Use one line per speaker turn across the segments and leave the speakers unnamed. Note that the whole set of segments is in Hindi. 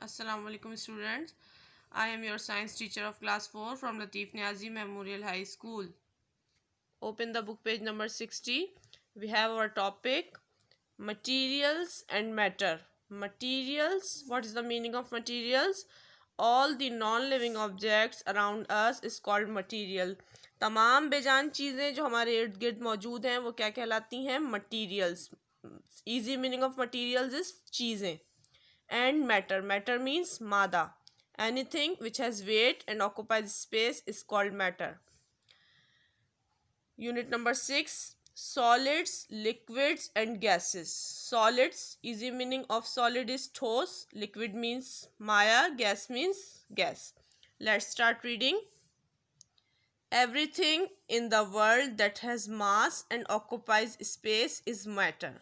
Assalamu alaikum students. I am your science teacher of class 4 from Latif Niazi Memorial High School. Open the book page number 60. We have our topic materials and matter. Materials, what is the meaning of materials? All the non-living objects around us is called material. तमाम बेजान चीज़ें जो हमारे इर्द गिर्द मौजूद हैं वो क्या कहलाती हैं? Materials. Easy meaning of materials is चीज़ें. And matter means mada. Anything which has weight and occupies space is called matter. Unit number 6, solids, liquids and gases. Solids, easy meaning of solid is ठोस, liquid means maya, gas means gas. Let's start reading. Everything in the world that has mass and occupies space is matter.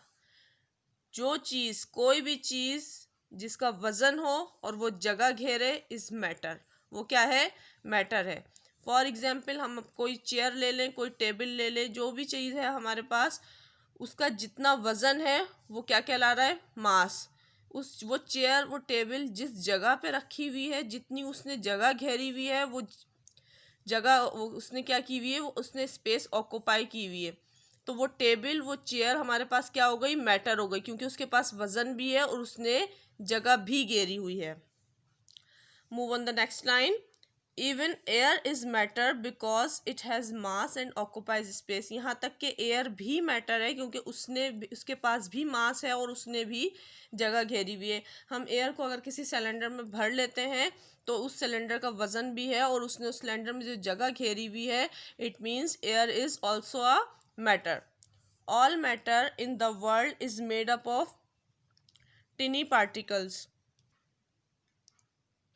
जो चीज़, कोई भी चीज़ जिसका वज़न हो और वो जगह घेरे इज़ मैटर. वो क्या है? मैटर है. फॉर एग्ज़ाम्पल हम कोई चेयर ले लें, कोई टेबल ले लें, जो भी चीज़ है हमारे पास, उसका जितना वज़न है वो क्या कहला रहा है? मास. वो चेयर, वो टेबल जिस जगह पे रखी हुई है, जितनी उसने जगह घेरी हुई है, वो जगह वो उसने क्या की हुई है? वो उसने स्पेस ऑक्यूपाई की हुई है. तो वो टेबल, वो चेयर हमारे पास क्या हो गई? मैटर हो गई, क्योंकि उसके पास वज़न भी है और उसने जगह भी घेरी हुई है. Move on the next line. Even air is matter because it has mass and occupies space. यहाँ तक कि एयर भी मैटर है क्योंकि उसके पास भी मास है और उसने भी जगह घेरी हुई है. हम एयर को अगर किसी सिलेंडर में भर लेते हैं तो उस सिलेंडर का वज़न भी है और उसने उस सिलेंडर में जो जगह घेरी हुई है, it means air is also a matter. All matter in the world is made up of tiny particles.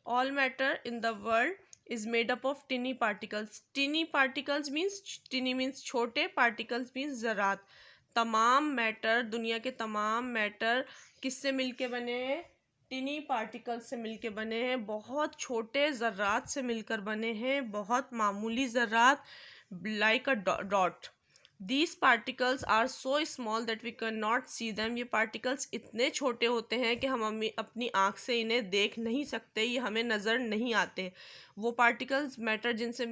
All matter in the world is made up of tiny particles. Tiny particles means, tiny means छोटे, particles means ज़रात. तमाम मैटर, दुनिया के तमाम मैटर किससे मिलके बने हैं? टिनी पार्टिकल्स से मिलके बने हैं. बहुत छोटे ज़रात से मिलकर बने हैं, बहुत मामूली ज़रात, like a dot. These particles are so small that we cannot see them. ये particles इतने छोटे होते हैं कि हम अपनी आँख से इन्हें देख नहीं सकते, ये हमें नज़र नहीं आते. वो particles matter जिनसे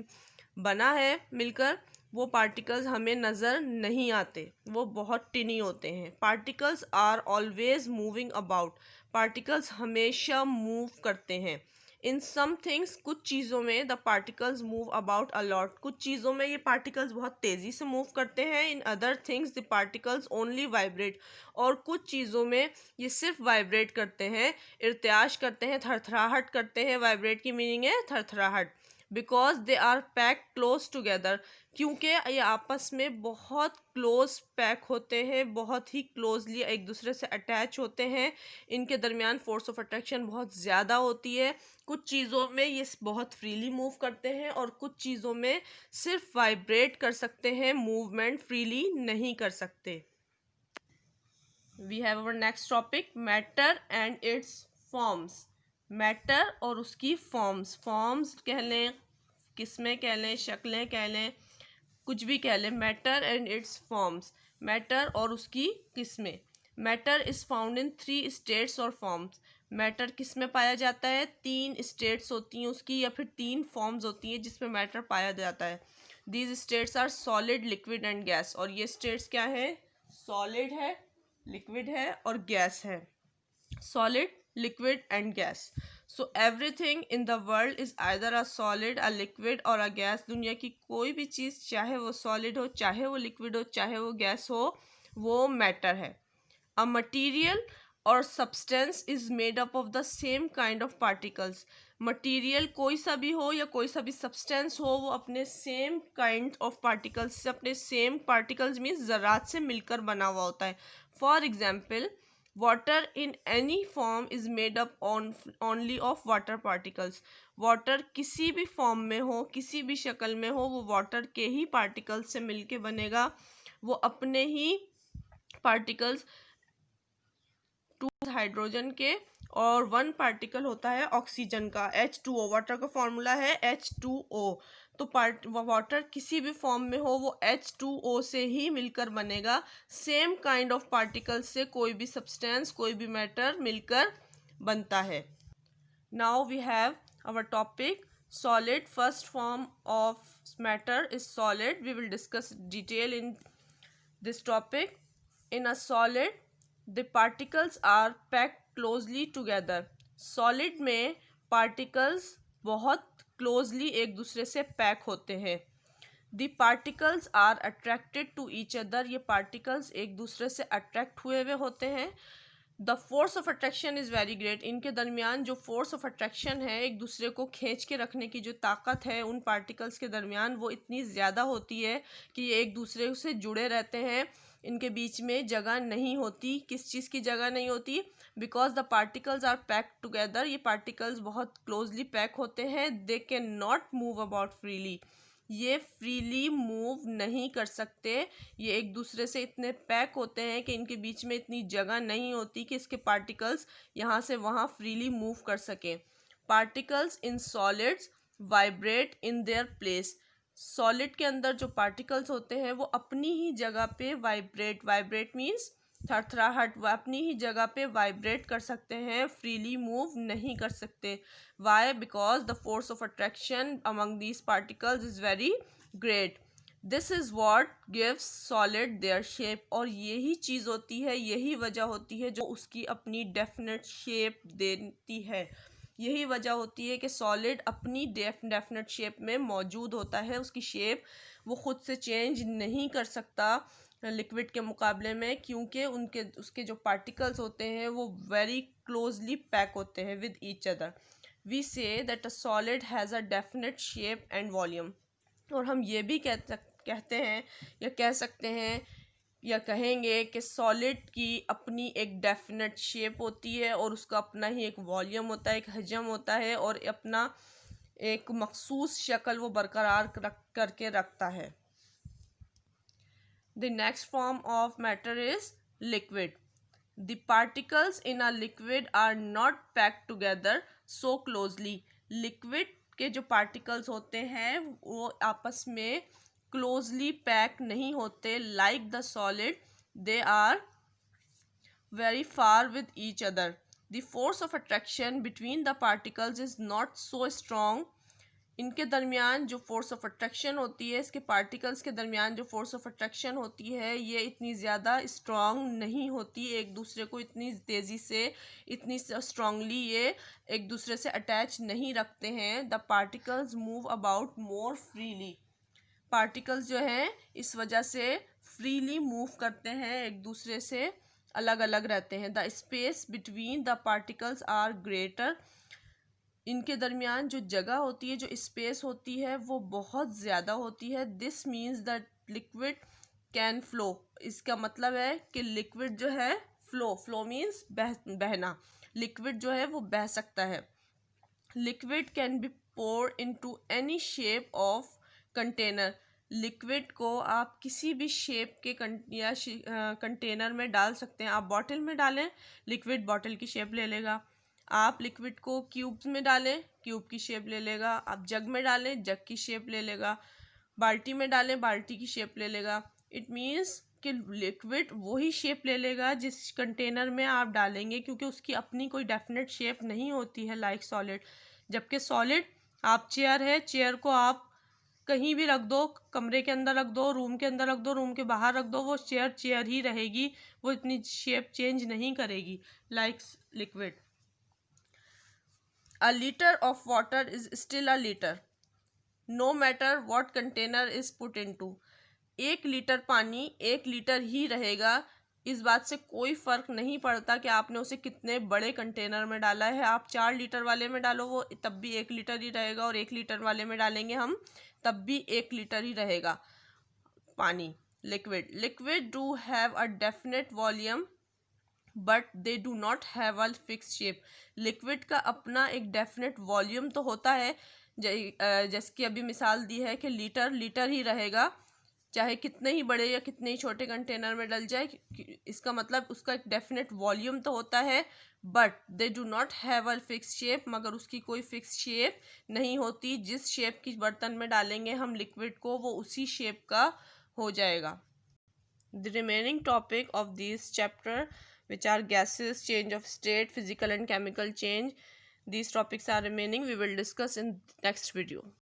बना है मिलकर, वो particles हमें नज़र नहीं आते, वो बहुत टिनी होते हैं. Particles are always moving about. Particles हमेशा move करते हैं. इन सम थिंग्स, कुछ चीज़ों में, the particles move about allot. कुछ चीज़ों में ये पार्टिकल्स बहुत तेज़ी से मूव करते हैं. In other things the particles only vibrate. और कुछ चीज़ों में ये सिर्फ वाइब्रेट करते हैं, इर्तियाश करते हैं, थरथराहट करते हैं. वाइब्रेट की मीनिंग है थरथराहट. Because they are pack close together. क्योंकि ये आपस में बहुत क्लोज पैक होते हैं, बहुत ही क्लोजली एक दूसरे से अटैच होते हैं. इनके दरमियान फोर्स ऑफ अट्रैक्शन बहुत ज़्यादा होती है. कुछ चीज़ों में ये बहुत फ्रीली मूव करते हैं और कुछ चीज़ों में सिर्फ वाइब्रेट कर सकते हैं, मूवमेंट फ्रीली नहीं कर सकते. We have our next topic, matter and its forms. Matter और उसकी फॉर्म्स. फॉर्म्स कह लें, किस्में कह लें, शक्लें कह लें, कुछ भी कह लें. Matter and its forms. Matter और उसकी किस्में. Matter is found in 3 states और फॉर्म्स. मैटर किस में पाया जाता है? 3 स्टेट्स होती हैं उसकी, या फिर 3 फॉर्म्स होती हैं जिसमें मैटर पाया जाता है. These states are solid, liquid and gas. और ये स्टेट्स क्या है? सॉलिड है, लिक्विड है और गैस है. Solid, liquid and gas. So everything in the world is either a solid, a liquid और अ गैस. दुनिया की कोई भी चीज़, चाहे वो सॉलिड हो, चाहे वो लिक्विड हो, चाहे वो गैस हो, वो मैटर है. अ मटीरियल और substance is made up of the same kind of particles. Material कोई सा भी हो या कोई सा भी सब्सटेंस हो, वो अपने सेम काइंड ऑफ पार्टिकल्स से, अपने सेम पार्टिकल्स मीन्स ज़रात से मिलकर बना हुआ होता है. For example, water in any form is made up only of water particles. Water किसी भी फॉर्म में हो, किसी भी शक्ल में हो, वो वाटर के ही पार्टिकल्स से मिलके बनेगा. वो अपने ही पार्टिकल्स, 2 हाइड्रोजन के और 1 पार्टिकल होता है ऑक्सीजन का, H2O. वाटर का फॉर्मूला है H2O. तो वाटर किसी भी फॉर्म में हो, वो H2O से ही मिलकर बनेगा. सेम काइंड ऑफ पार्टिकल से कोई भी सब्सटेंस, कोई भी मैटर मिलकर बनता है. Now we have our topic solid. First form of matter is solid. We will discuss detail in this topic. In a solid, the particles are packed closely together. Solid में particles बहुत closely एक दूसरे से pack होते हैं. The particles are attracted to each other. ये particles एक दूसरे से attract हुए हुए होते हैं. The force of attraction is very great. इनके दरमियान जो फोर्स ऑफ अट्रैक्शन है, एक दूसरे को खींच के रखने की जो ताकत है उन पार्टिकल्स के दरमियान, वो इतनी ज़्यादा होती है कि ये एक दूसरे से जुड़े रहते हैं. इनके बीच में जगह नहीं होती. किस चीज़ की जगह नहीं होती? Because the particles are packed together. ये पार्टिकल्स बहुत क्लोजली पैक होते हैं. They can not move about freely. ये फ्रीली मूव नहीं कर सकते. ये एक दूसरे से इतने पैक होते हैं कि इनके बीच में इतनी जगह नहीं होती कि इसके पार्टिकल्स यहाँ से वहाँ फ्रीली मूव कर सकें. Particles in solids vibrate in their place. Solid के अंदर जो पार्टिकल्स होते हैं वो अपनी ही जगह पे वाइब्रेट मीन्स थरथराहट, वो अपनी ही जगह पे वाइब्रेट कर सकते हैं, फ्रीली मूव नहीं कर सकते. Why? Because the force of attraction among these particles is very great. This is what gives solid their shape. और यही चीज़ होती है, यही वजह होती है जो उसकी अपनी डेफिनेट शेप देती है. यही वजह होती है कि सॉलिड अपनी डेफिनेट शेप में मौजूद होता है. उसकी शेप वो ख़ुद से चेंज नहीं कर सकता लिक्विड के मुकाबले में, क्योंकि उसके जो पार्टिकल्स होते हैं वो वेरी क्लोजली पैक होते हैं with each other. We say that a solid has a definite shape and volume. और हम ये भी कहते हैं या कह सकते हैं या कहेंगे कि सॉलिड की अपनी एक डेफिनेट शेप होती है और उसका अपना ही एक वॉल्यूम होता है, एक हजम होता है और अपना एक मखसूस शक्ल वो बरकरार करके रखता है. The next form of matter is liquid. The particles in a liquid are not packed together so closely. Liquid के जो particles होते हैं वो आपस में closely pack नहीं होते. Like the solid, they are very far with each other. The force of attraction between the particles is not so strong. इनके दरमियान जो फोर्स ऑफ अट्रैक्शन होती है, इसके पार्टिकल्स के दरमियान जो फोर्स ऑफ अट्रैक्शन होती है, ये इतनी ज़्यादा स्ट्रॉन्ग नहीं होती. एक दूसरे को इतनी तेज़ी से, इतनी स्ट्रांगली ये एक दूसरे से अटैच नहीं रखते हैं. The particles move about more freely. Particles जो हैं इस वजह से फ्रीली मूव करते हैं, एक दूसरे से अलग अलग रहते हैं. The space between the particles are greater. इनके दरमियान जो जगह होती है, जो स्पेस होती है, वो बहुत ज़्यादा होती है. This means that liquid can flow. इसका मतलब है कि लिक्विड जो है फ्लो मीन्स बहना. लिक्विड जो है वो बह सकता है. Liquid can be pour into any shape of container. Liquid को आप किसी भी शेप के कंटेनर में डाल सकते हैं. आप बॉटल में डालें, लिक्विड बॉटल की शेप ले लेगा. आप लिक्विड को क्यूब्स में डालें, क्यूब की शेप ले लेगा. आप जग में डालें, जग की शेप ले लेगा. बाल्टी में डालें, बाल्टी की शेप ले लेगा. इट मीन्स कि लिक्विड वही शेप ले लेगा जिस कंटेनर में आप डालेंगे, क्योंकि उसकी अपनी कोई डेफिनेट शेप नहीं होती है लाइक सॉलिड. जबकि सॉलिड, आप चेयर है, चेयर को आप कहीं भी रख दो, कमरे के अंदर रख दो, रूम के अंदर रख दो, रूम के बाहर रख दो, वो चेयर ही रहेगी, वो इतनी शेप चेंज नहीं करेगी like liquid. A liter of water is still a liter, no matter what container is put into. 1 litre पानी 1 लीटर ही रहेगा. इस बात से कोई फ़र्क नहीं पड़ता कि आपने उसे कितने बड़े कंटेनर में डाला है. आप 4 लीटर वाले में डालो, वो तब भी 1 लीटर ही रहेगा, और 1 लीटर वाले में डालेंगे हम, तब भी 1 लीटर ही रहेगा पानी. Liquid do have a definite volume but they do not have a fix shape. Liquid का अपना एक डेफिनेट वॉल्यूम तो होता है, जैसे कि अभी मिसाल दी है कि लीटर ही रहेगा, चाहे कितने ही बड़े या कितने ही छोटे कंटेनर में डल जाए. इसका मतलब उसका एक डेफिनेट वॉल्यूम तो होता है, but they do not have a fix shape. मगर उसकी कोई फिक्स शेप नहीं होती. जिस शेप की बर्तन में डालेंगे हम लिक्विड को, वो उसी शेप का हो जाएगा. The remaining topic of this chapter, which are gases, change of state, physical and chemical change, These topics are remaining. We will discuss in next video.